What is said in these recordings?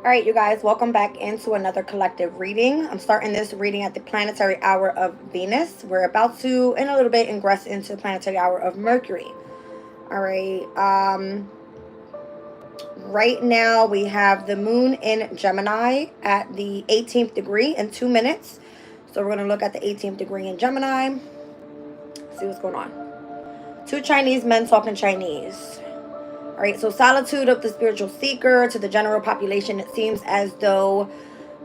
All right, you guys, welcome back into another collective reading. I'm starting this reading at the planetary hour of Venus. We're about to, in a little bit, ingress into the planetary hour of Mercury. All right. Right now we have the moon in Gemini at the 18th degree in 2 minutes. So we're going to look at the 18th degree in Gemini. See what's going on. Two Chinese men talking Chinese. All right, so solitude of the spiritual seeker to the general population, it seems as though,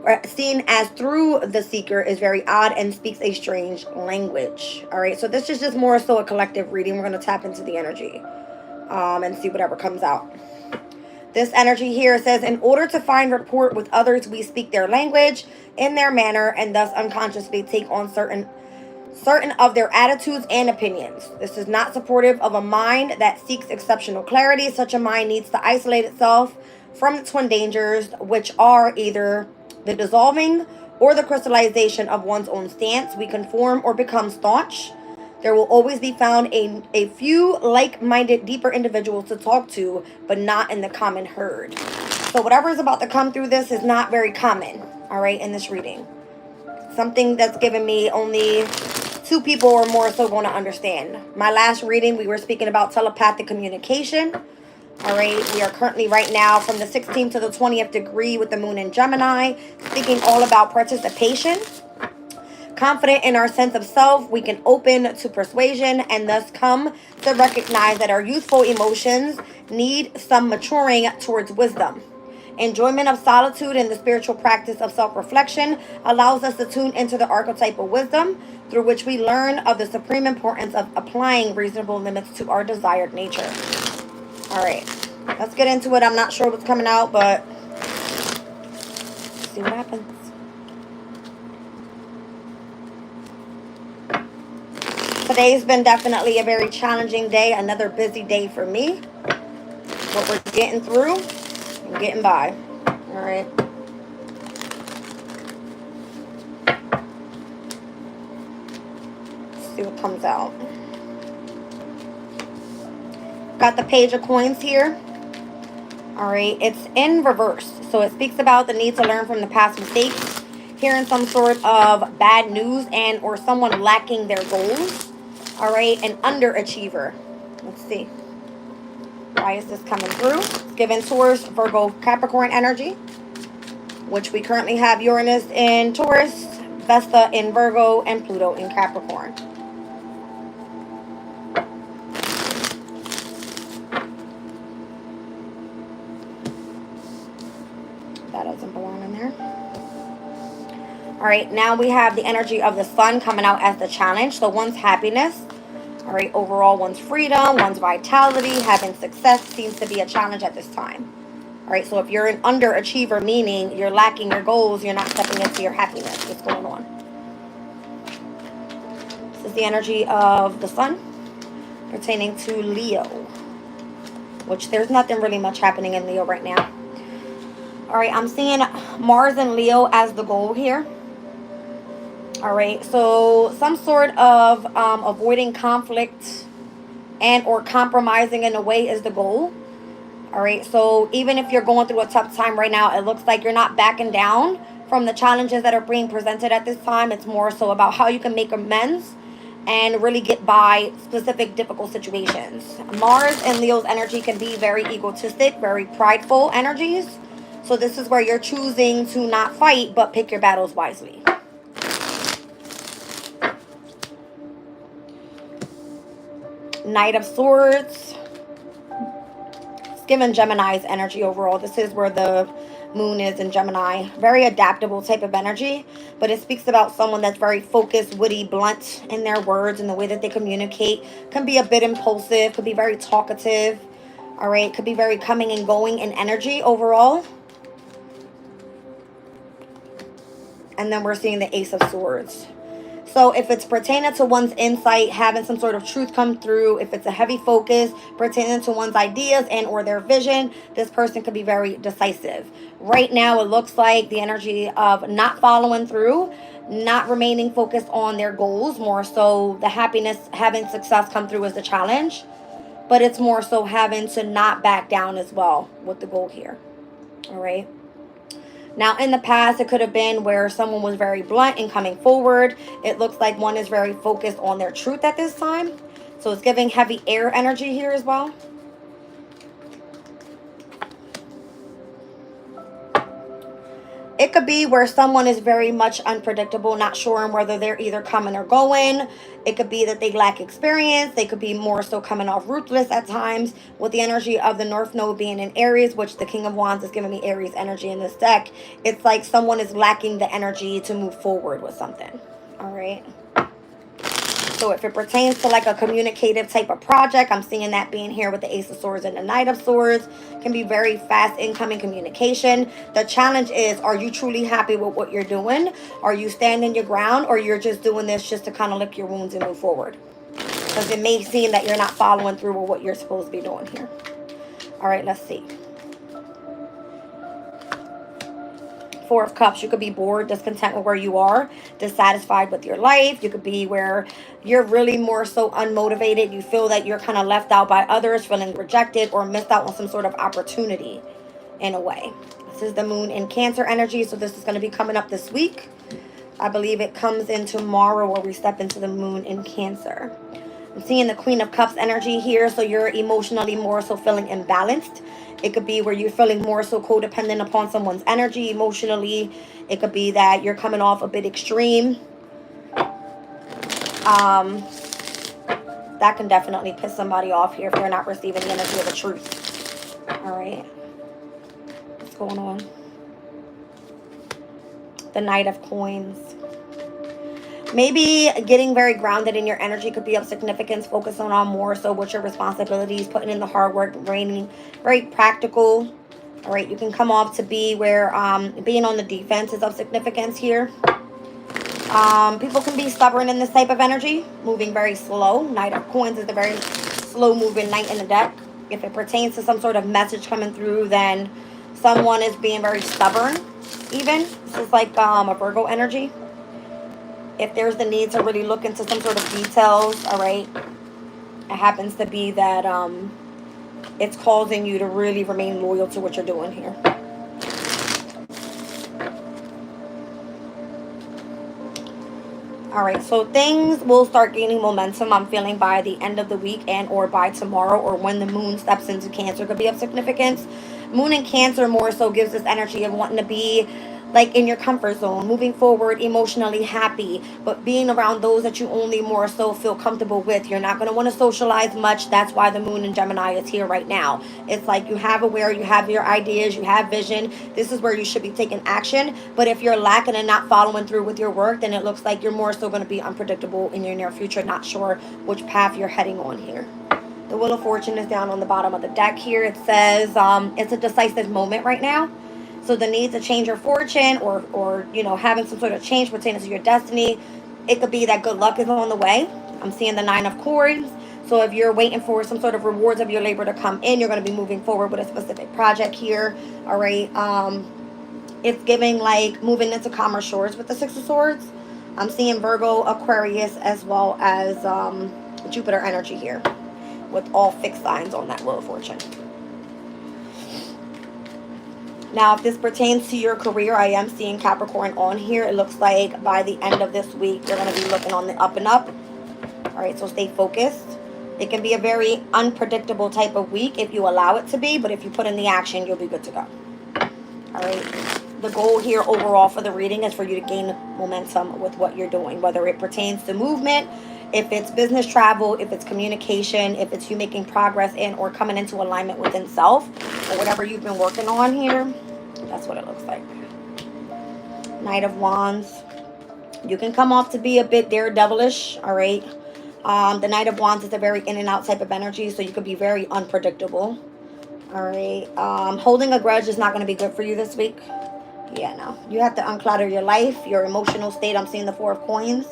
or seen as through the seeker, is very odd and speaks a strange language. All right, so this is just more so a collective reading. We're going to tap into the energy and see whatever comes out. This energy here says, in order to find rapport with others, we speak their language in their manner and thus unconsciously take on certain of their attitudes and opinions. This is not supportive of a mind that seeks exceptional clarity. Such a mind needs to isolate itself from the twin dangers, which are either the dissolving or the crystallization of one's own stance. We conform or become staunch. There will always be found a few like-minded, deeper individuals to talk to, but not in the common herd. So whatever is about to come through this is not very common, all right, in this reading. Something that's given me only two people or more so going to understand. My last reading, we were speaking about telepathic communication. All right, we are currently right now from the 16th to the 20th degree with the moon in Gemini, speaking all about participation. Confident in our sense of self, we can open to persuasion and thus come to recognize that our youthful emotions need some maturing towards wisdom. Enjoyment of solitude and the spiritual practice of self-reflection allows us to tune into the archetypal wisdom through which we learn of the supreme importance of applying reasonable limits to our desired nature. All right, let's get into it. I'm not sure what's coming out, but let's see what happens. Today's been definitely a very challenging day, another busy day for me. What we're getting through and getting by. All right. Let's see what comes out. Got the Page of Coins here. All right. It's in reverse. So it speaks about the need to learn from the past mistakes. Hearing some sort of bad news and or someone lacking their goals. All right. An underachiever. Let's see. Why is this coming through? It's given Taurus, Virgo, Capricorn energy, which we currently have Uranus in Taurus, Vesta in Virgo, and Pluto in Capricorn. That doesn't belong in there. All right, now we have the energy of the sun coming out as the challenge. So one's happiness. All right, overall, one's freedom, one's vitality, having success seems to be a challenge at this time. All right, so if you're an underachiever, meaning you're lacking your goals, you're not stepping into your happiness. What's going on? This is the energy of the sun pertaining to Leo, which there's nothing really much happening in Leo right now. All right, I'm seeing Mars and Leo as the goal here. All right, so some sort of avoiding conflict and or compromising in a way is the goal. All right, so even if you're going through a tough time right now, it looks like you're not backing down from the challenges that are being presented at this time. It's more so about how you can make amends and really get by specific difficult situations. Mars and Leo's energy can be very egotistic, very prideful energies. So this is where you're choosing to not fight, but pick your battles wisely. Knight of Swords. It's given Gemini's energy overall. This is where the moon is in Gemini. Very adaptable type of energy, but it speaks about someone that's very focused, witty, blunt in their words and the way that they communicate. Can be a bit impulsive, could be very talkative. All right, could be very coming and going in energy overall. And then we're seeing the Ace of Swords. So if it's pertaining to one's insight, having some sort of truth come through, if it's a heavy focus pertaining to one's ideas and or their vision, this person could be very decisive. Right now, it looks like the energy of not following through, not remaining focused on their goals, more so the happiness, having success come through as the challenge. But it's more so having to not back down as well with the goal here. All right. Now, in the past, it could have been where someone was very blunt in coming forward. It looks like one is very focused on their truth at this time. So it's giving heavy air energy here as well. It could be where someone is very much unpredictable, not sure on whether they're either coming or going. It could be that they lack experience. They could be more so coming off ruthless at times, with the energy of the North Node being in Aries, which the King of Wands is giving me Aries energy in this deck. It's like someone is lacking the energy to move forward with something. All right. So if it pertains to like a communicative type of project, I'm seeing that being here with the Ace of Swords and the Knight of Swords. Can be very fast incoming communication. The challenge is, are you truly happy with what you're doing? Are you standing your ground, or you're just doing this just to kind of lick your wounds and move forward? Because it may seem that you're not following through with what you're supposed to be doing here. All right, let's see. Four of Cups, you could be bored, discontent with where you are, dissatisfied with your life. You could be where you're really more so unmotivated. You feel that you're kind of left out by others, feeling rejected or missed out on some sort of opportunity in a way. This is the Moon in Cancer energy, so this is going to be coming up this week. I believe it comes in tomorrow where we step into the Moon in Cancer. I'm seeing the Queen of Cups energy here, so you're emotionally more so feeling imbalanced. It could be where you're feeling more so codependent upon someone's energy emotionally. It could be that you're coming off a bit extreme. That can definitely piss somebody off here if they're not receiving the energy of the truth. All right. What's going on? The Knight of Coins. Maybe getting very grounded in your energy could be of significance, focusing on more so what your responsibilities, putting in the hard work, remaining very practical. All right, you can come off to be where being on the defense is of significance here. People can be stubborn in this type of energy, moving very slow. Knight of Coins is a very slow moving knight in the deck. If it pertains to some sort of message coming through, then someone is being very stubborn even. This is like a Virgo energy. If there's the need to really look into some sort of details, all right, it happens to be that it's causing you to really remain loyal to what you're doing here. All right, so things will start gaining momentum, I'm feeling, by the end of the week and or by tomorrow, or when the moon steps into Cancer could be of significance. Moon in Cancer more so gives this energy of wanting to be like in your comfort zone, moving forward, emotionally happy, but being around those that you only more so feel comfortable with. You're not going to want to socialize much. That's why the Moon in Gemini is here right now. It's like you have aware, you have your ideas, you have vision. This is where you should be taking action. But if you're lacking and not following through with your work, then it looks like you're more so going to be unpredictable in your near future, not sure which path you're heading on here. The Wheel of Fortune is down on the bottom of the deck here. It says it's a decisive moment right now. So the need to change your fortune, or you know, having some sort of change pertaining to your destiny. It could be that good luck is on the way. I'm seeing the Nine of Coins. So if you're waiting for some sort of rewards of your labor to come in, you're going to be moving forward with a specific project here. All right. It's giving like moving into calmer shores with the Six of Swords. I'm seeing Virgo, Aquarius, as well as Jupiter energy here, with all fixed signs on that Wheel of Fortune. Now, if this pertains to your career, I am seeing Capricorn on here. It looks like by the end of this week, you're going to be looking on the up and up. All right, so stay focused. It can be a very unpredictable type of week if you allow it to be, but if you put in the action, you'll be good to go. All right. The goal here overall for the reading is for you to gain momentum with what you're doing, whether it pertains to movement, if it's business travel, if it's communication, if it's you making progress in or coming into alignment within self, or whatever you've been working on here. That's what it looks like. Knight of Wands. You can come off to be a bit daredevilish, all right? The Knight of Wands is a very in and out type of energy, so you could be very unpredictable. All right. Holding a grudge is not going to be good for you this week. Yeah, no. You have to unclutter your life, your emotional state. I'm seeing the Four of Coins.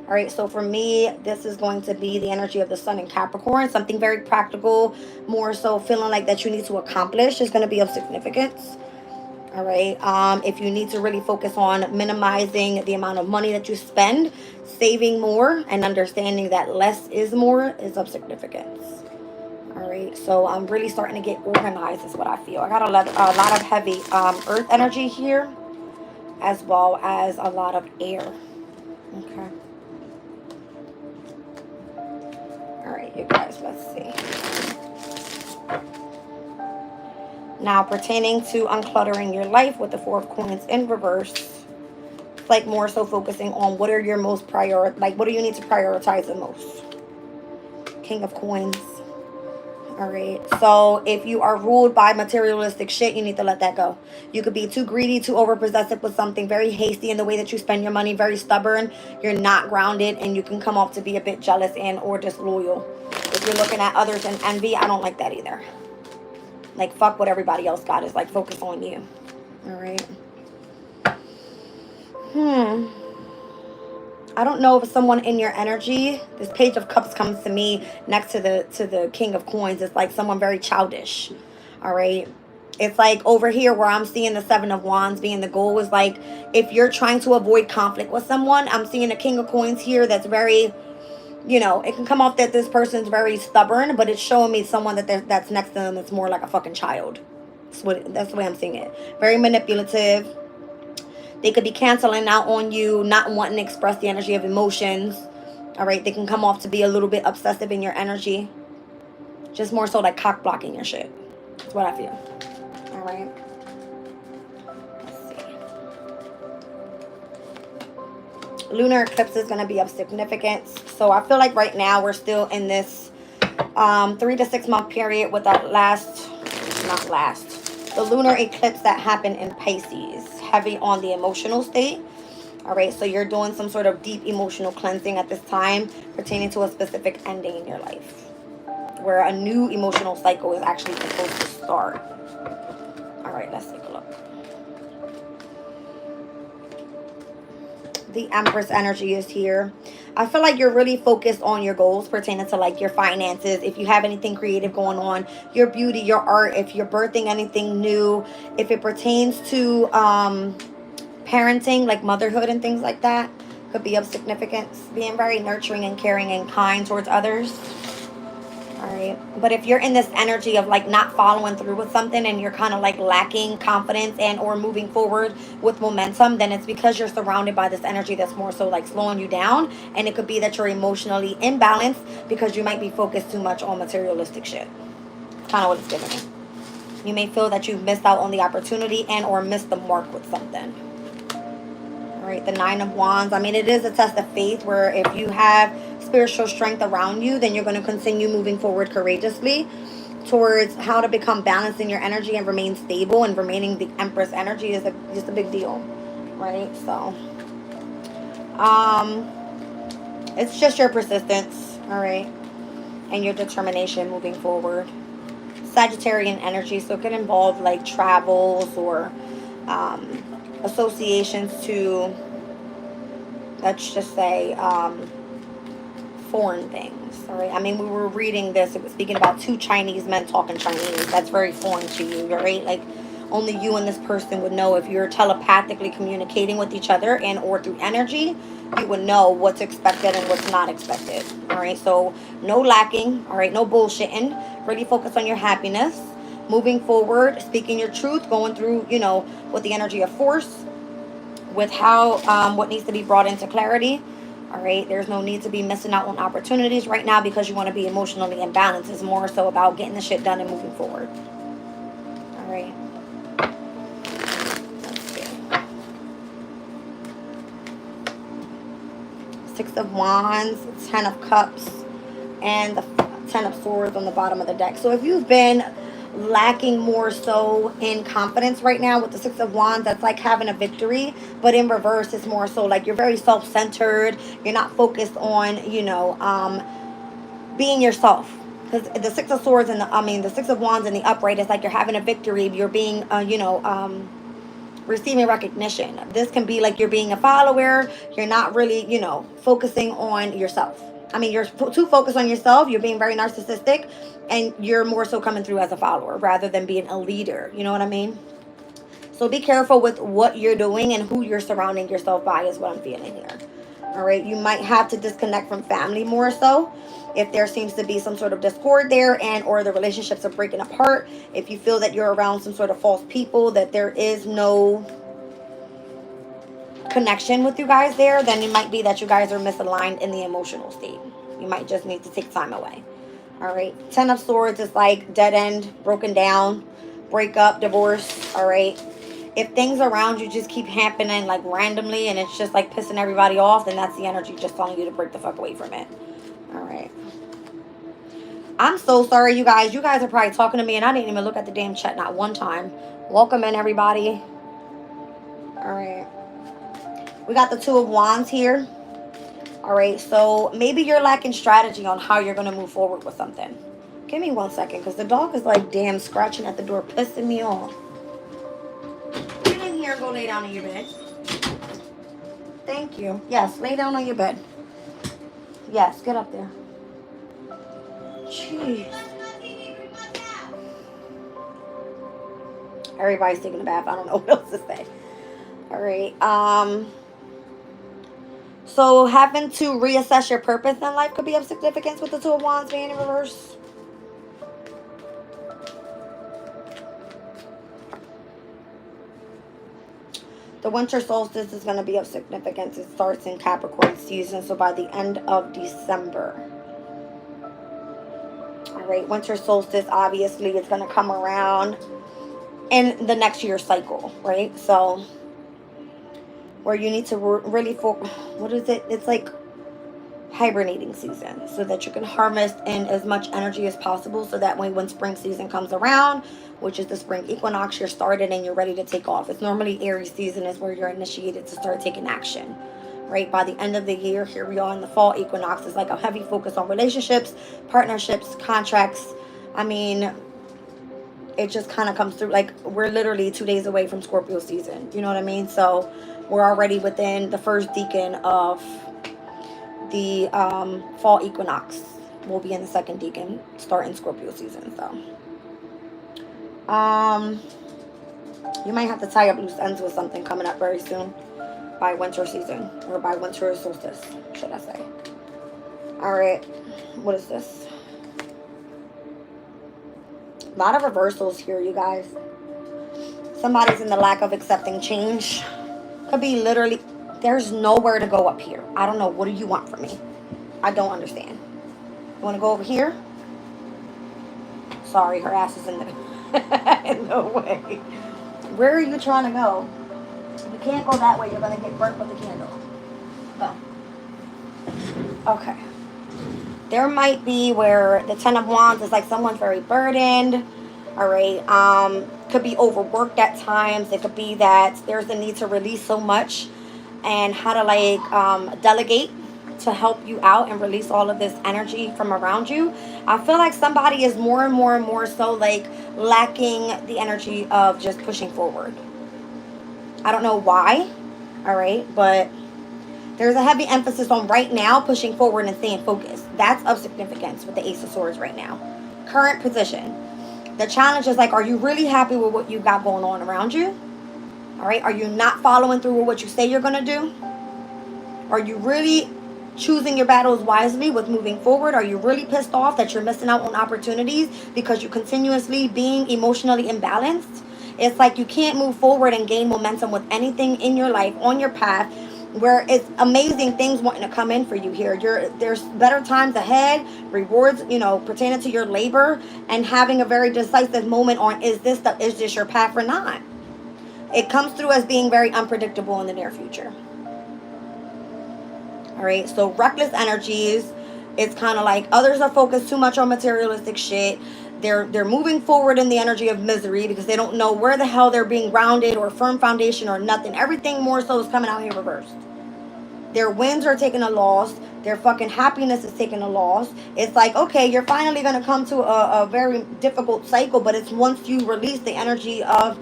All right, so for me, this is going to be the energy of the Sun in Capricorn. Something very practical, more so feeling like that you need to accomplish is going to be of significance. All right, if you need to really focus on minimizing the amount of money that you spend, saving more, and understanding that less is more is of significance. All right, so I'm really starting to get organized is what I feel. I got a lot of heavy earth energy here, as well as a lot of air. Okay. All right, you guys, let's see. Now, pertaining to uncluttering your life with the Four of Coins in reverse, it's like more so focusing on what are your most what do you need to prioritize the most? King of Coins. All right. So if you are ruled by materialistic shit, you need to let that go. You could be too greedy, too overpossessive with something, very hasty in the way that you spend your money, very stubborn. You're not grounded, and you can come off to be a bit jealous and or disloyal. If you're looking at others in envy, I don't like that either. Like, fuck what everybody else got. Is like, focus on you. All right. I don't know if someone in your energy, this Page of Cups comes to me next to the King of Coins. It's like someone very childish. All right. It's like over here where I'm seeing the Seven of Wands being the goal is like if you're trying to avoid conflict with someone, I'm seeing a King of Coins here that's very, it can come off that this person's very stubborn, but it's showing me someone that's next to them that's more like a fucking child. That's the way I'm seeing it. Very manipulative. They could be canceling out on you, not wanting to express the energy of emotions. All right. They can come off to be a little bit obsessive in your energy. Just more so like cock blocking your shit. That's what I feel. All right. Let's see. Lunar eclipse is going to be of significance. So I feel like right now we're still in this 3 to 6 month period with that the lunar eclipse that happened in Pisces. Heavy on the emotional state. All right, so you're doing some sort of deep emotional cleansing at this time pertaining to a specific ending in your life where a new emotional cycle is actually supposed to start. All right, let's take a look. The Empress energy is here. I feel like you're really focused on your goals pertaining to like your finances. If you have anything creative going on, your beauty, your art, if you're birthing anything new, if it pertains to parenting, like motherhood and things like that, could be of significance. Being very nurturing and caring and kind towards others. All right. But if you're in this energy of like not following through with something and you're kind of like lacking confidence and or moving forward with momentum, then it's because you're surrounded by this energy that's more so like slowing you down. And it could be that you're emotionally imbalanced because you might be focused too much on materialistic shit. Kind of what it's giving me. You may feel that you've missed out on the opportunity and or missed the mark with something. All right, the Nine of Wands. I mean, it is a test of faith where if you have spiritual strength around you, then you're going to continue moving forward courageously towards how to become balanced in your energy and remain stable. And remaining the Empress energy is just a big deal, right? So it's just your persistence, all right, and your determination moving forward. Sagittarian energy, so it could involve like travels or associations to, let's just say, foreign things. All right. I mean, we were reading this. It was speaking about two Chinese men talking Chinese. That's very foreign to you, right? Like only you and this person would know. If you're telepathically communicating with each other and or through energy, you would know what's expected and what's not expected. All right. So no lacking. All right. No bullshitting. Really focus on your happiness. Moving forward, speaking your truth, going through, with the energy of force, with how, what needs to be brought into clarity. All right. There's no need to be missing out on opportunities right now because you want to be emotionally imbalanced. It's more so about getting the shit done and moving forward. All right. Let's see. Six of Wands, Ten of Cups, and the Ten of Swords on the bottom of the deck. So if you've been lacking more so in confidence right now with the Six of Wands, that's like having a victory, but in reverse it's more so like you're very self-centered. You're not focused on being yourself, because the Six of Swords and the Six of Wands in the upright is like you're having a victory. You're being receiving recognition. This can be like you're being a follower. You're not really focusing on yourself. I mean, you're too focused on yourself. You're being very narcissistic, and you're more so coming through as a follower rather than being a leader. You know what I mean? So be careful with what you're doing and who you're surrounding yourself by is what I'm feeling here. All right, you might have to disconnect from family more so if there seems to be some sort of discord there, and or the relationships are breaking apart. If you feel that you're around some sort of false people, that there is no connection with you guys there, then it might be that you guys are misaligned in the emotional state. You might just need to take time away. All right, 10 of Swords is like dead end, broken down, breakup, divorce. All right, if things around you just keep happening like randomly and it's just like pissing everybody off, then that's the energy just telling you to break the fuck away from it. All right, I'm so sorry, you guys. You guys are probably talking to me and I didn't even look at the damn chat not one time. Welcome in, everybody. All right, we got the Two of Wands here. All right, so maybe you're lacking strategy on how you're going to move forward with something. Give me 1 second, because the dog is like damn scratching at the door, pissing me off. Get in here and go lay down on your bed. Thank you. Yes, lay down on your bed. Yes, get up there. Jeez. Everybody's taking a bath. I don't know what else to say. All right. So having to reassess your purpose in life could be of significance with the Two of Wands being in reverse. The winter solstice is going to be of significance. It starts in Capricorn season, so by the end of December. All right, winter solstice, obviously, it's going to come around in the next year cycle, right? So where you need to really focus, what is it? It's like hibernating season, so that you can harvest in as much energy as possible, so that way when spring season comes around, which is the spring equinox, you're started and you're ready to take off. It's normally Aries season is where you're initiated to start taking action, right? By the end of the year, here we are in the fall equinox. It's like a heavy focus on relationships, partnerships, contracts. I mean, it just kind of comes through. Like, we're literally 2 days away from Scorpio season, you know what I mean? So we're already within the first decan of the fall equinox. We'll be in the second decan starting Scorpio season. So you might have to tie up loose ends with something coming up very soon by winter season, or by winter solstice, should I say. All right, what is this? A lot of reversals here, you guys. Somebody's in the lack of accepting change. Could be literally, there's nowhere to go up here. I don't know. What do you want from me? I don't understand. You want to go over here? Sorry, her ass is in the, in the way. Where are you trying to go? You can't go that way. You're going to get burnt with the candle. Go. Okay. There might be where the Ten of Wands is like someone's very burdened. All right. Could be overworked at times. It could be that there's a need to release so much, and how to like delegate to help you out and release all of this energy from around you. I feel like somebody is more and more and more so like lacking the energy of just pushing forward. I don't know why. All right. But there's a heavy emphasis on right now pushing forward and staying focused. That's of significance with the Ace of Swords right now. Current position. The challenge is like, are you really happy with what you got going on around you? All right. Are you not following through with what you say you're going to do? Are you really choosing your battles wisely with moving forward? Are you really pissed off that you're missing out on opportunities because you're continuously being emotionally imbalanced? It's like you can't move forward and gain momentum with anything in your life, on your path, where it's amazing things wanting to come in for you here. There's better times ahead, rewards, pertaining to your labor, and having a very decisive moment on is this your path or not? It comes through as being very unpredictable in the near future. All right, so reckless energies. It's kind of like others are focused too much on materialistic shit. They're moving forward in the energy of misery because they don't know where the hell they're being grounded or firm foundation or nothing. Everything more so is coming out here reversed. Their wins are taking a loss. Their fucking happiness is taking a loss. It's like, okay, you're finally going to come to a very difficult cycle, but it's once you release the energy of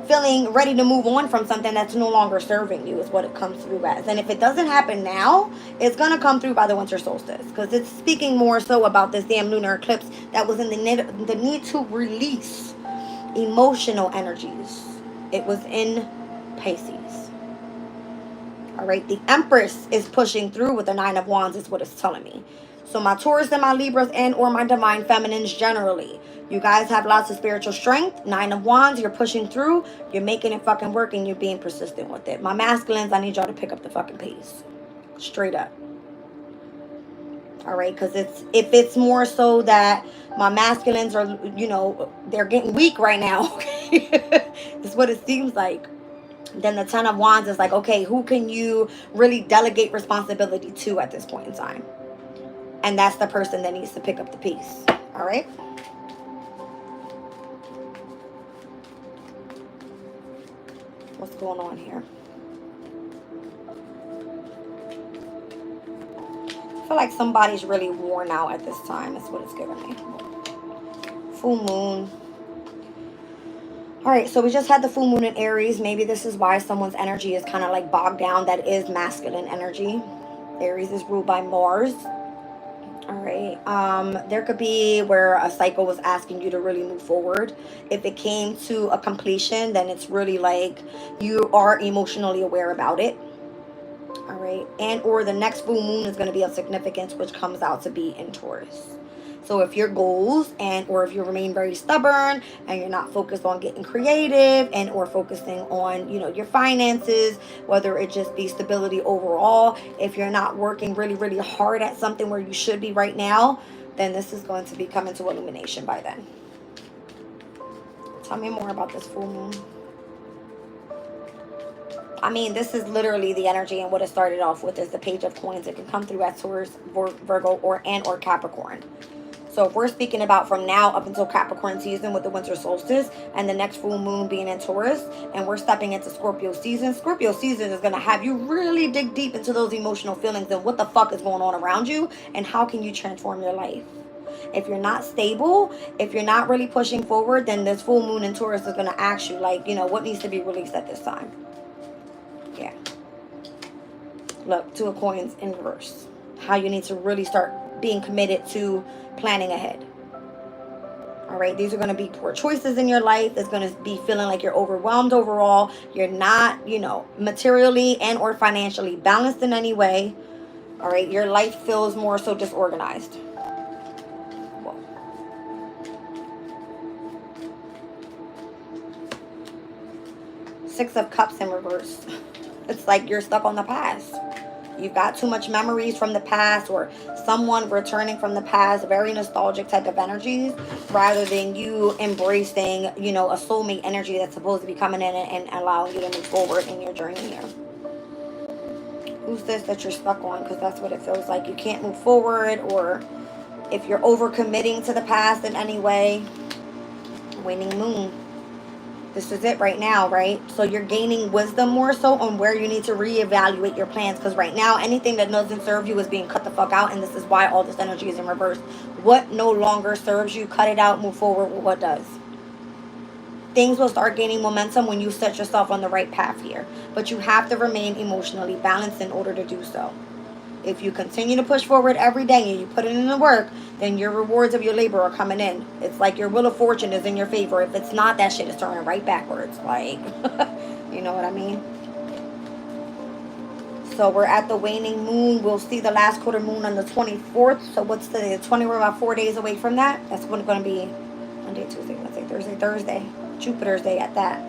feeling ready to move on from something that's no longer serving you is what it comes through as. And if it doesn't happen now, it's going to come through by the winter solstice, because it's speaking more so about this damn lunar eclipse that was in the need to release emotional energies. It was in Pisces. All right, the Empress is pushing through with the Nine of Wands is what it's telling me. So my Taurus and my Libras and or my Divine Feminines generally, you guys have lots of spiritual strength. Nine of Wands, you're pushing through. You're making it fucking work and you're being persistent with it. My masculines, I need y'all to pick up the fucking pace. Straight up. All right, because if it's more so that my masculines are, you know, they're getting weak right now. It's what it seems like. Then the Ten of Wands is like, okay, who can you really delegate responsibility to at this point in time? And that's the person that needs to pick up the piece. All right. What's going on here? I feel like somebody's really worn out at this time. That's what it's giving me. Full moon. All right, so we just had the full moon in Aries. Maybe this is why someone's energy is kind of like bogged down. That is masculine energy. Aries is ruled by Mars. All right. There could be where a cycle was asking you to really move forward. If it came to a completion, then it's really like you are emotionally aware about it. All right. And or the next full moon is going to be of significance, which comes out to be in Taurus. So if your goals and or if you remain very stubborn and you're not focused on getting creative and or focusing on, you know, your finances, whether it just be stability overall, if you're not working really, really hard at something where you should be right now, then this is going to be coming to illumination by then. Tell me more about this full moon. I mean, this is literally the energy, and what it started off with is the Page of Coins. It can come through at Taurus, Virgo, or Capricorn. So if we're speaking about from now up until Capricorn season with the winter solstice and the next full moon being in Taurus, and we're stepping into Scorpio season is going to have you really dig deep into those emotional feelings and what the fuck is going on around you and how can you transform your life. If you're not stable, if you're not really pushing forward, then this full moon in Taurus is going to ask you, like, you know, what needs to be released at this time. Yeah. Look, Two of Coins in reverse. How you need to really start being committed to planning ahead. All right, these are going to be poor choices in your life. It's going to be feeling like you're overwhelmed overall. You're not, you know, materially and or financially balanced in any way. All right, your life feels more so disorganized. Whoa. Six of Cups in reverse. It's like you're stuck on the past. You've got too much memories from the past or someone returning from the past, very nostalgic type of energies, rather than you embracing, you know, a soulmate energy that's supposed to be coming in and allowing you to move forward in your journey here. Who's this that you're stuck on? Because that's what it feels like. You can't move forward, or if you're overcommitting to the past in any way. Waning moon. This is it right now, right? So you're gaining wisdom more so on where you need to reevaluate your plans. Because right now, anything that doesn't serve you is being cut the fuck out. And this is why all this energy is in reverse. What no longer serves you, cut it out, move forward with what does. Things will start gaining momentum when you set yourself on the right path here. But you have to remain emotionally balanced in order to do so. If you continue to push forward every day and you put it in the work, then your rewards of your labor are coming in. It's like your wheel of fortune is in your favor. If it's not, that shit is turning right backwards. Like, you know what I mean? So we're at the waning moon. We'll see the last quarter moon on the 24th. So what's the 20? We're about 4 days away from that. That's going to be Monday, Tuesday, Wednesday, Thursday. Jupiter's day at that.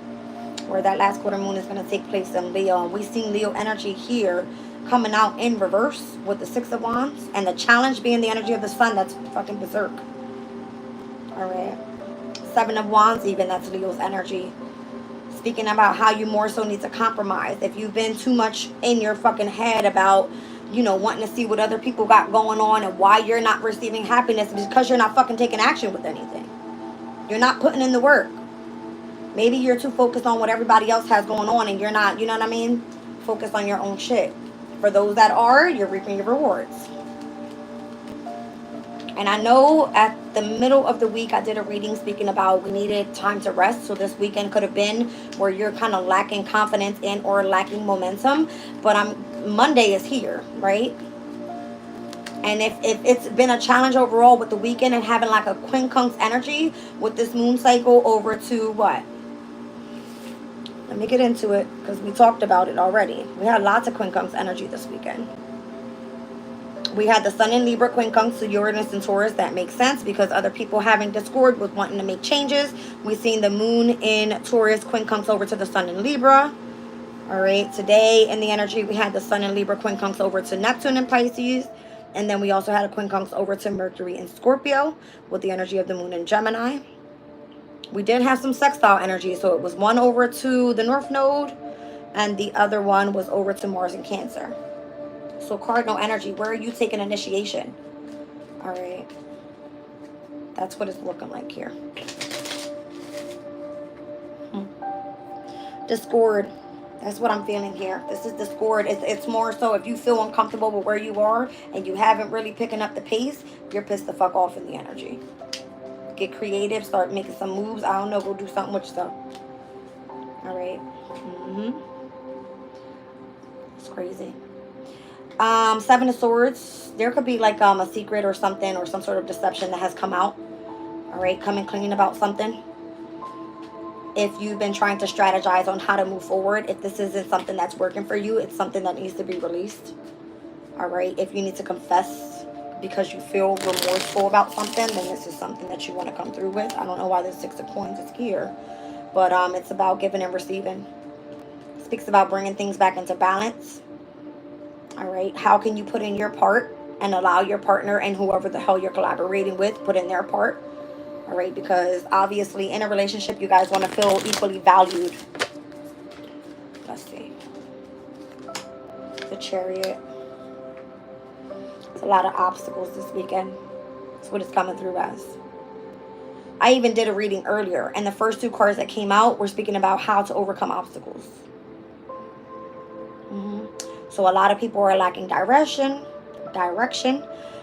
Where that last quarter moon is going to take place in Leo. And we've seen Leo energy here coming out in reverse with the Six of Wands, and the challenge being the energy of the sun. That's fucking berserk. All right, Seven of Wands, even, that's Leo's energy, speaking about how you more so need to compromise. If you've been too much in your fucking head about, you know, wanting to see what other people got going on and why you're not receiving happiness, because you're not fucking taking action with anything. You're not putting in the work. Maybe you're too focused on what everybody else has going on and you're not, you know what I mean, focused on your own shit. For those that are, you're reaping your rewards. And I know at the middle of the week, I did a reading speaking about we needed time to rest. So this weekend could have been where you're kind of lacking confidence and or lacking momentum. But Monday is here, right? And if it's been a challenge overall with the weekend and having like a quincunx energy with this moon cycle over to what? Let me get into it because we talked about it already. We had lots of quincunx energy this weekend. We had the Sun in Libra, quincunx, to Uranus and Taurus. That makes sense because other people having discord was wanting to make changes. We've seen the Moon in Taurus, quincunx over to the Sun in Libra. All right, today in the energy, we had the Sun in Libra, quincunx over to Neptune in Pisces. And then we also had a quincunx over to Mercury in Scorpio with the energy of the Moon in Gemini. We did have some sextile energy. So it was one over to the North Node and the other one was over to Mars in Cancer. So cardinal energy, where are you taking initiation? All right. That's what it's looking like here. Discord. That's what I'm feeling here. This is discord. It's more so if you feel uncomfortable with where you are and you haven't really picking up the pace, you're pissed the fuck off in the energy. Get creative. Start making some moves. I don't know. Go do something with yourself. All right. It's crazy. Seven of Swords. There could be like a secret or something or some sort of deception that has come out. All right. Coming clean about something. If you've been trying to strategize on how to move forward, if this isn't something that's working for you, it's something that needs to be released. All right. If you need to confess because you feel remorseful about something, then this is something that you want to come through with. I don't know why there's 6 of coins is here, but it's about giving and receiving. It speaks about bringing things back into balance. All right. How can you put in your part and allow your partner and whoever the hell you're collaborating with put in their part? All right, because obviously in a relationship, you guys want to feel equally valued. Let's see. The Chariot. There's a lot of obstacles this weekend. That's what it's coming through as. I even did a reading earlier, and the first 2 cards that came out were speaking about how to overcome obstacles. So a lot of people are lacking direction,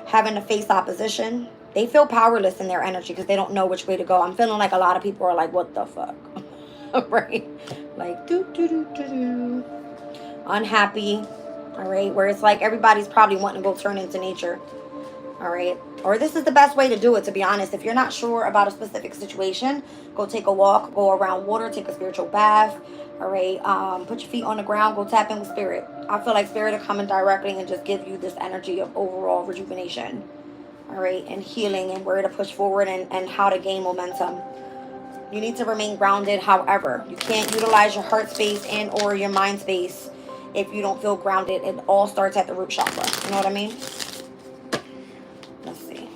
having to face opposition. They feel powerless in their energy because they don't know which way to go. I'm feeling like a lot of people are like, what the fuck? Right? Like, do. Unhappy. All right? Where it's like everybody's probably wanting to go turn into nature. All right? Or this is the best way to do it, to be honest. If you're not sure about a specific situation, go take a walk, go around water, take a spiritual bath. All right? Put your feet on the ground, go tap in with spirit. I feel like spirit are coming directly and just give you this energy of overall rejuvenation. All right, and healing and where to push forward and how to gain momentum. You need to remain grounded. However, you can't utilize your heart space and or your mind space if you don't feel grounded. It all starts at the root chakra. You know what I mean? Let's see.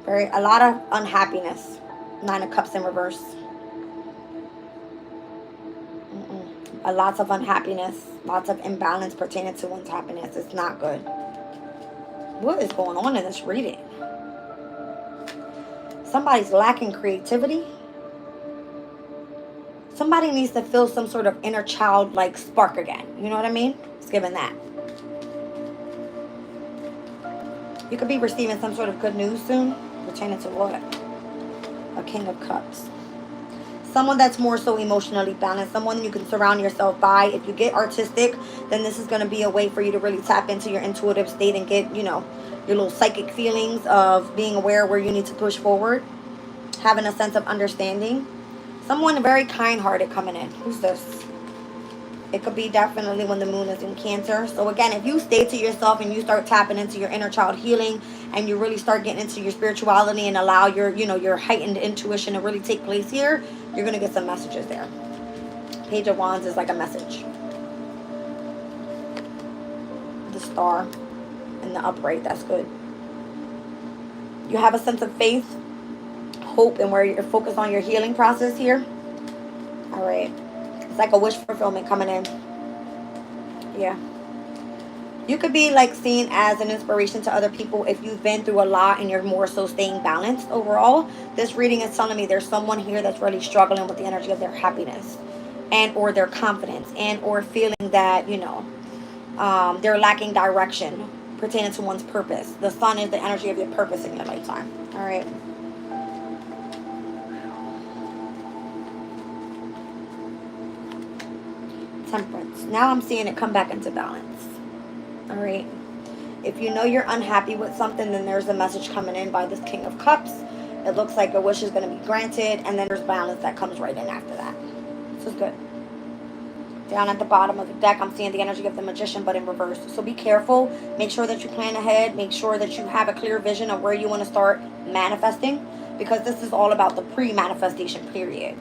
A lot of unhappiness. 9 of Cups in reverse. Lots of unhappiness, lots of imbalance pertaining to one's happiness. It's not good. What is going on in this reading? Somebody's lacking creativity. Somebody needs to feel some sort of inner child like spark again. You know what I mean? It's giving that. You could be receiving some sort of good news soon. Pertaining to what? A King of Cups. Someone that's more so emotionally balanced. Someone you can surround yourself by. If you get artistic, then this is going to be a way for you to really tap into your intuitive state and get, you know, your little psychic feelings of being aware where you need to push forward. Having a sense of understanding. Someone very kind-hearted coming in. Who's this? It could be definitely when the moon is in Cancer. So again, if you stay to yourself and you start tapping into your inner child healing and you really start getting into your spirituality and allow your, you know, your heightened intuition to really take place here, you're going to get some messages there. Page of Wands is like a message. The Star and the Upright, that's good. You have a sense of faith, hope, and where you're focused on your healing process here. All right. It's like a wish fulfillment coming in. Yeah. You could be like seen as an inspiration to other people if you've been through a lot and you're more so staying balanced overall. This reading is telling me there's someone here that's really struggling with the energy of their happiness and or their confidence and or feeling that, you know, they're lacking direction pertaining to one's purpose. The sun is the energy of your purpose in your lifetime. All right. Temperance. Now I'm seeing it come back into balance. All right. If you know you're unhappy with something, then there's a message coming in by this King of Cups. It looks like a wish is going to be granted, and then there's balance that comes right in after that. This is good. Down at the bottom of the deck, I'm seeing the energy of the Magician, but in reverse. So be careful. Make sure that you plan ahead. Make sure that you have a clear vision of where you want to start manifesting, because this is all about the pre-manifestation period.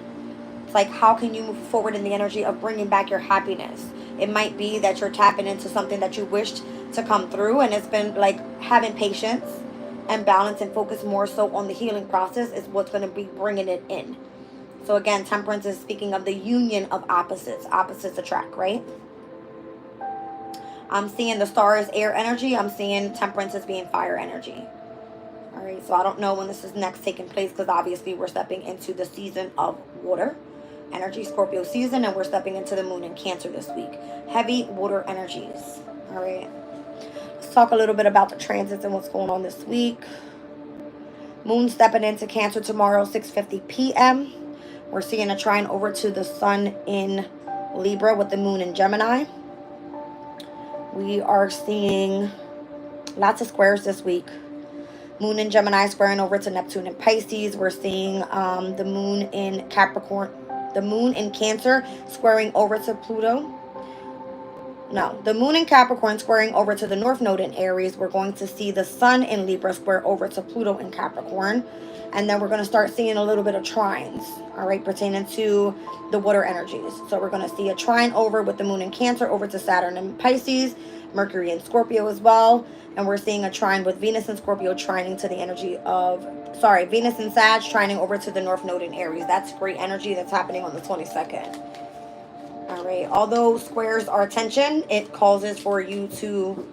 It's like, how can you move forward in the energy of bringing back your happiness? It might be that you're tapping into something that you wished to come through, and it's been like having patience and balance and focus more so on the healing process is what's going to be bringing it in. So again, Temperance is speaking of the union of opposites. Opposites attract, right? I'm seeing the Star is air energy. I'm seeing Temperance as being fire energy. All right, so I don't know when this is next taking place, because obviously we're stepping into the season of water energy, Scorpio season, and we're stepping into the moon in Cancer this week. Heavy water energies. All right. Let's talk a little bit about the transits and what's going on this week. Moon stepping into Cancer tomorrow, 6:50 p.m. We're seeing a trine over to the sun in Libra with the moon in Gemini. We are seeing lots of squares this week. Moon in Gemini squaring over to Neptune in Pisces. We're seeing the moon in Capricorn, the moon in Cancer squaring over to Pluto. No, the moon in Capricorn squaring over to the North Node in Aries. We're going to see the sun in Libra square over to Pluto in Capricorn. And then we're going to start seeing a little bit of trines, all right, pertaining to the water energies. So we're going to see a trine over with the moon in Cancer over to Saturn in Pisces, Mercury in Scorpio as well. And we're seeing a trine with Venus in Scorpio trining to the energy of, Venus in Sag trining over to the North Node in Aries. That's great energy that's happening on the 22nd. All right, although squares are tension, it causes for you to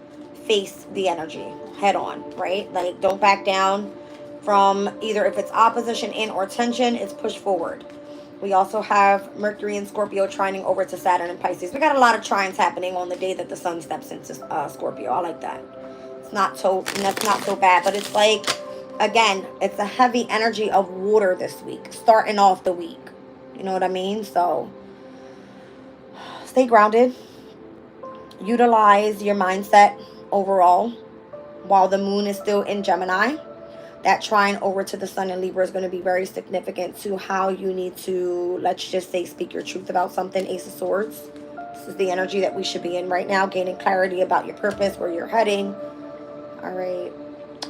face the energy head on, right? Like, don't back down from either, if it's opposition in or tension, it's push forward. We also have Mercury and Scorpio trining over to Saturn and Pisces. We got a lot of trines happening on the day that the sun steps into Scorpio. I like that. That's not so bad, but it's like, again, it's a heavy energy of water this week, starting off the week. You know what I mean? So stay grounded. Utilize your mindset overall while the moon is still in Gemini. That trine over to the sun in Libra is going to be very significant to how you need to, let's just say, speak your truth about something. Ace of Swords. This is the energy that we should be in right now, gaining clarity about your purpose, where you're heading. All right.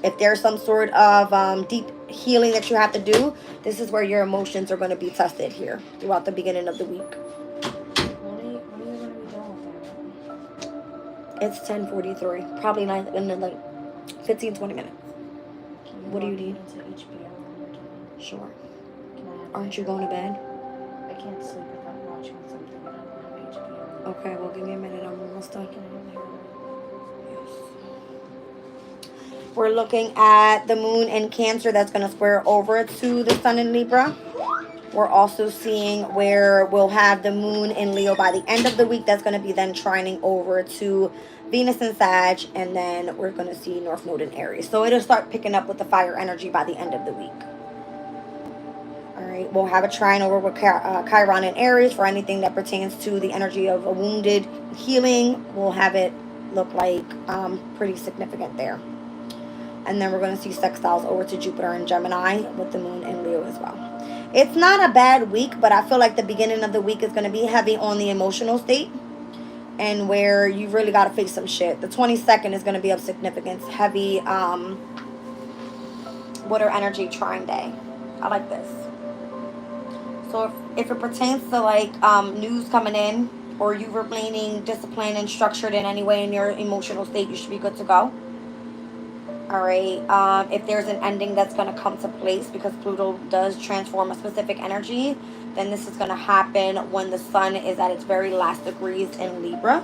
If there's some sort of deep healing that you have to do, this is where your emotions are going to be tested here throughout the beginning of the week. When are you going to be done with that? It's 10:43. Probably not in like 15-20 minutes. What do you need? Into HBO when you're done. Sure. Can I have Aren't you going to bed? I can't sleep without watching something that I don't have HBO. Okay, well, give me a minute. I'm almost done. Can I have my Yes. We're looking at the moon in Cancer that's going to square over to the sun in Libra. We're also seeing where we'll have the moon in Leo by the end of the week. That's going to be then trining over to Venus in Sag, and then we're going to see North Node in Aries. So it'll start picking up with the fire energy by the end of the week. All right, we'll have a trine over with Chiron in Aries for anything that pertains to the energy of a wounded healing. We'll have it look like pretty significant there. And then we're going to see sextiles over to Jupiter in Gemini with the moon in Leo as well. It's not a bad week, but I feel like the beginning of the week is going to be heavy on the emotional state, and where you really got to face some shit. The 22nd is going to be of significance. Heavy water energy trine day. I like this. So if it pertains to like news coming in, or you remaining disciplined and structured in any way in your emotional state, you should be good to go. All right. If there's an ending that's going to come to place, because Pluto does transform a specific energy, then this is going to happen when the sun is at its very last degrees in Libra.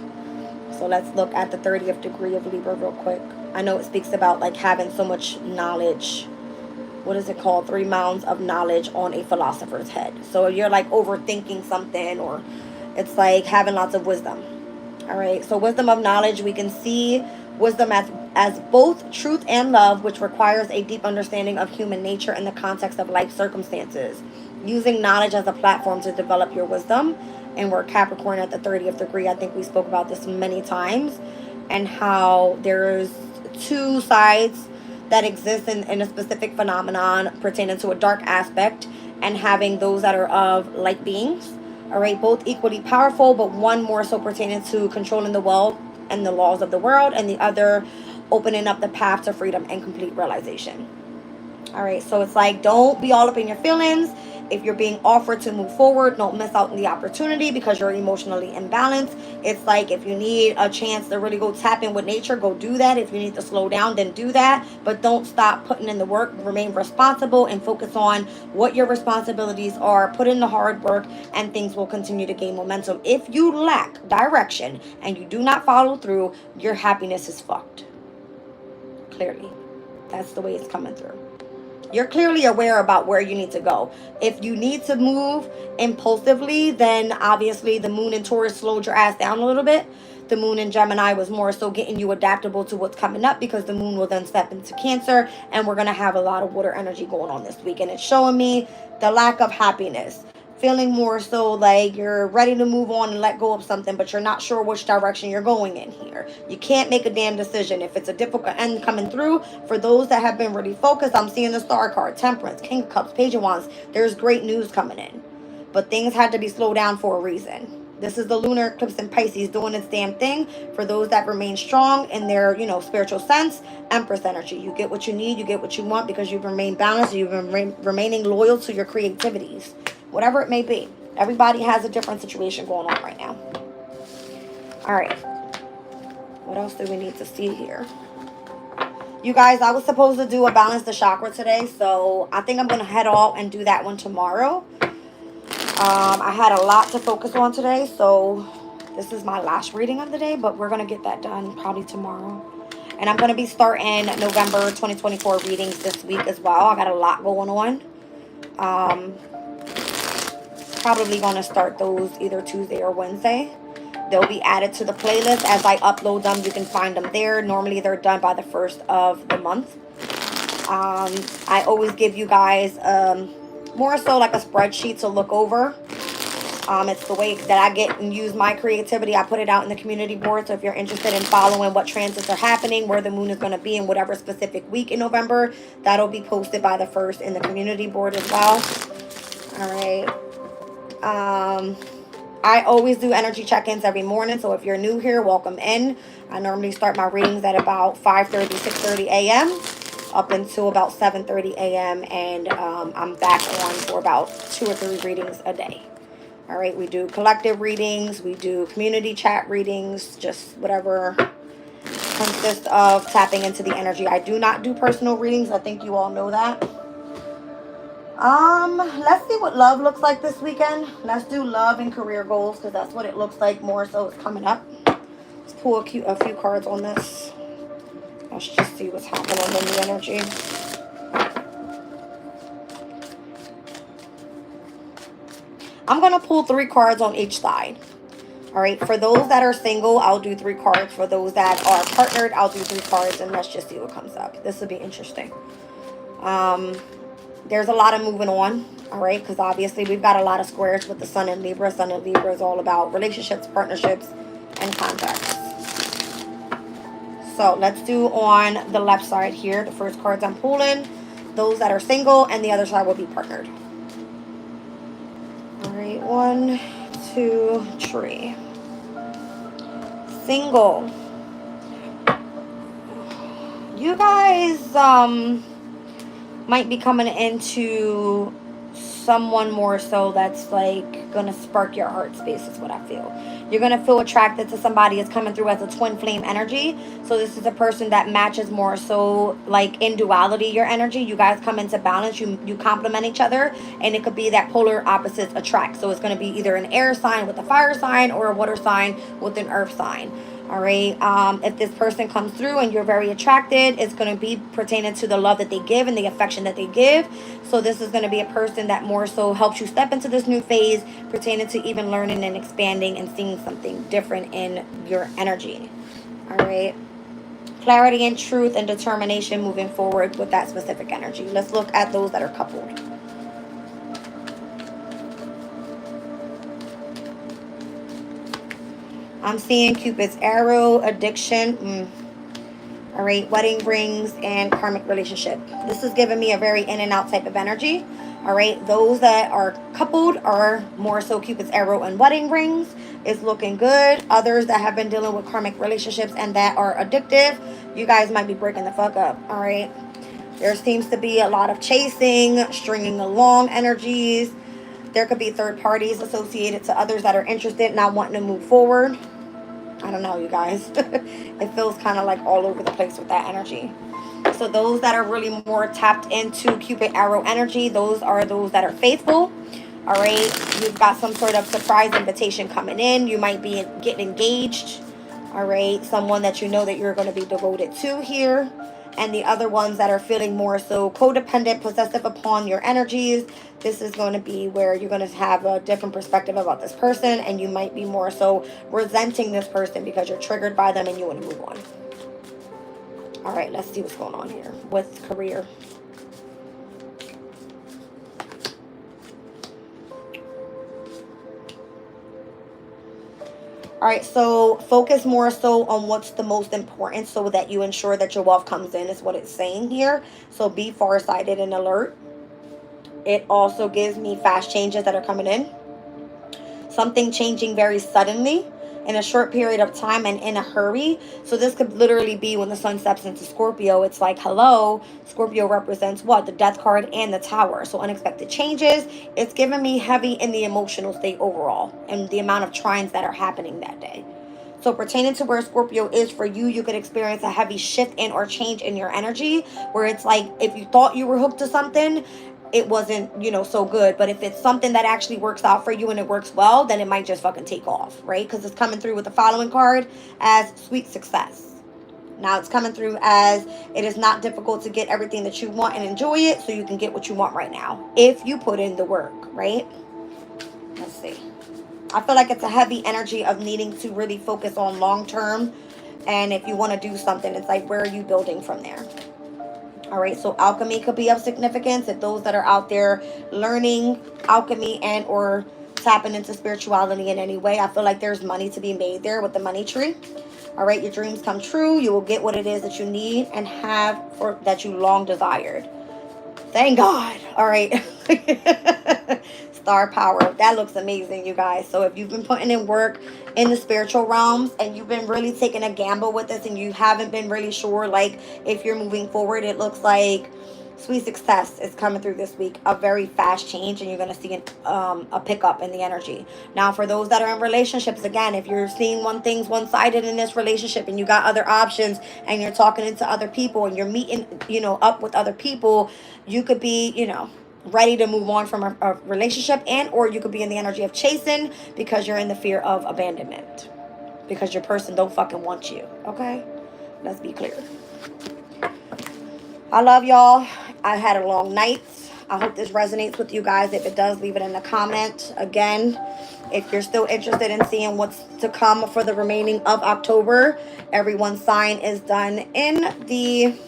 So let's look at the 30th degree of Libra real quick. I know it speaks about like having so much knowledge. What is it called? 3 mounds of knowledge on a philosopher's head. So you're like overthinking something, or it's like having lots of wisdom. All right. So wisdom of knowledge, we can see wisdom as both truth and love, which requires a deep understanding of human nature in the context of life circumstances. Using knowledge as a platform to develop your wisdom. And we're Capricorn at the 30th degree. I think we spoke about this many times, and how there's 2 sides that exists in a specific phenomenon pertaining to a dark aspect, and having those that are of light beings. All right, both equally powerful, but one more so pertaining to controlling the world and the laws of the world, and the other opening up the path to freedom and complete realization. All right, so it's like, don't be all up in your feelings. If you're being offered to move forward, don't miss out on the opportunity because you're emotionally imbalanced. It's like, if you need a chance to really go tap in with nature, go do that. If you need to slow down, then do that. But don't stop putting in the work. Remain responsible and focus on what your responsibilities are. Put in the hard work, and things will continue to gain momentum. If you lack direction and you do not follow through, your happiness is fucked. Clearly, that's the way it's coming through. You're clearly aware about where you need to go. If you need to move impulsively, then obviously the moon in Taurus slowed your ass down a little bit. The moon in Gemini was more so getting you adaptable to what's coming up, because the moon will then step into Cancer, and we're going to have a lot of water energy going on this week. And it's showing me the lack of happiness. Feeling more so like you're ready to move on and let go of something, but you're not sure which direction you're going in here. You can't make a damn decision. If it's a difficult end coming through, for those that have been really focused, I'm seeing the Star card, Temperance, King of Cups, Page of Wands. There's great news coming in. But things had to be slowed down for a reason. This is the lunar eclipse in Pisces doing its damn thing. For those that remain strong in their, spiritual sense, Empress energy. You get what you need, you get what you want, because you've remained balanced, you've been remaining loyal to your creativities. Whatever it may be. Everybody has a different situation going on right now. All right. What else do we need to see here? You guys, I was supposed to do a balance the chakra today, so I think I'm going to head off and do that one tomorrow. I had a lot to focus on today, so this is my last reading of the day, but we're going to get that done probably tomorrow. And I'm going to be starting November 2024 readings this week as well. I got a lot going on. Probably going to start those either Tuesday or Wednesday. They'll be added to the playlist as I upload them. You can find them there. Normally they're done by the 1st of the month. I always give you guys more so like a spreadsheet to look over. It's the way that I get and use my creativity. I put it out in the community board. So if you're interested in following what transits are happening, where the moon is going to be in whatever specific week in November, that'll be posted by the 1st in the community board as well. All right. I always do energy check-ins every morning. So if you're new here, welcome in. I normally start my readings at about 5:30, 6:30 a.m. up until about 7:30 a.m. And I'm back on for about 2 or 3 readings a day. All right, we do collective readings. We do community chat readings, just whatever consists of tapping into the energy. I do not do personal readings. I think you all know that. Let's see what love looks like this weekend. Let's do love and career goals, because that's what it looks like more so it's coming up. Let's pull a few cards on this. Let's just see what's happening in the energy. I'm going to pull 3 cards on each side. All right, for those that are single, I'll do 3 cards. For those that are partnered, I'll do 3 cards, and let's just see what comes up. This will be interesting. There's a lot of moving on, all right, because obviously we've got a lot of squares with the Sun in Libra. Sun in Libra is all about relationships, partnerships, and contracts. So let's do on the left side here. The first cards I'm pulling, those that are single, and the other side will be partnered. All right, 1, 2, 3. Single. You guys, might be coming into someone more so that's like gonna spark your heart space is what I feel. You're gonna feel attracted to somebody that's coming through as a twin flame energy. So this is a person that matches more so like in duality your energy. You guys come into balance, you complement each other, and it could be that polar opposites attract. So it's gonna be either an air sign with a fire sign or a water sign with an earth sign. All right, if this person comes through and you're very attracted, it's going to be pertaining to the love that they give and the affection that they give. So this is going to be a person that more so helps you step into this new phase pertaining to even learning and expanding and seeing something different in your energy. All right, clarity and truth and determination moving forward with that specific energy. Let's look at those that are coupled. I'm seeing Cupid's arrow, addiction. All right, wedding rings and karmic relationship. This is giving me a very in and out type of energy. All right, those that are coupled are more so Cupid's arrow and wedding rings is looking good. Others that have been dealing with karmic relationships and that are addictive, you guys might be breaking the fuck up. All right, there seems to be a lot of chasing, stringing along energies. There could be third parties associated to others that are interested, not wanting to move forward. I don't know, you guys. It feels kind of like all over the place with that energy. So those that are really more tapped into Cupid arrow energy, those are those that are faithful. All right. You've got some sort of surprise invitation coming in. You might be getting engaged. All right. Someone that you know that you're going to be devoted to here. And the other ones that are feeling more so codependent, possessive upon your energies, this is going to be where you're going to have a different perspective about this person, and you might be more so resenting this person because you're triggered by them and you want to move on. All right, let's see what's going on here with career. All right, so focus more so on what's the most important so that you ensure that your wealth comes in is what it's saying here. So be farsighted and alert. It also gives me fast changes that are coming in. Something changing very suddenly in a short period of time and in a hurry. So this could literally be when the sun steps into Scorpio. It's like, hello, Scorpio represents what? The death card and the tower. So unexpected changes. It's giving me heavy in the emotional state overall and the amount of trines that are happening that day. So pertaining to where Scorpio is for you, you could experience a heavy shift in or change in your energy where it's like if you thought you were hooked to something, it wasn't, so good. But if it's something that actually works out for you and it works well, then it might just fucking take off, right? Because it's coming through with the following card as sweet success. Now it's coming through as it is not difficult to get everything that you want and enjoy it, so you can get what you want right now if you put in the work, right? Let's see. I feel like it's a heavy energy of needing to really focus on long term. And if you want to do something, it's like, where are you building from there? All right, so alchemy could be of significance if those that are out there learning alchemy and or tapping into spirituality in any way. I feel like there's money to be made there with the money tree. All right, your dreams come true. You will get what it is that you need and have for that you long desired. Thank God. All right. Star power. That looks amazing, you guys. So if you've been putting in work in the spiritual realms and you've been really taking a gamble with this and you haven't been really sure, like, if you're moving forward, it looks like sweet success is coming through this week. A very fast change, and you're going to see a pickup in the energy. Now, for those that are in relationships, again, if you're seeing one thing's one-sided in this relationship and you got other options and you're talking into other people and you're meeting, up with other people, you could be, ready to move on from a relationship, and or you could be in the energy of chasing because you're in the fear of abandonment because your person don't fucking want you. Okay, let's be clear. I love y'all. I had a long night. I hope this resonates with you guys. If it does, leave it in the comment. Again, if you're still interested in seeing what's to come for the remaining of October, everyone's sign is done in the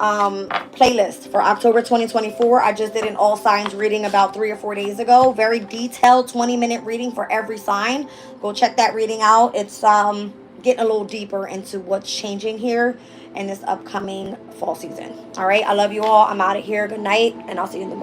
playlist for October 2024. I just did an all signs reading about 3 or 4 days ago. Very detailed 20-minute reading for every sign. Go check that reading out. It's getting a little deeper into what's changing here in this upcoming fall season. All right, I love you all. I'm out of here. Good night, and I'll see you in the morning.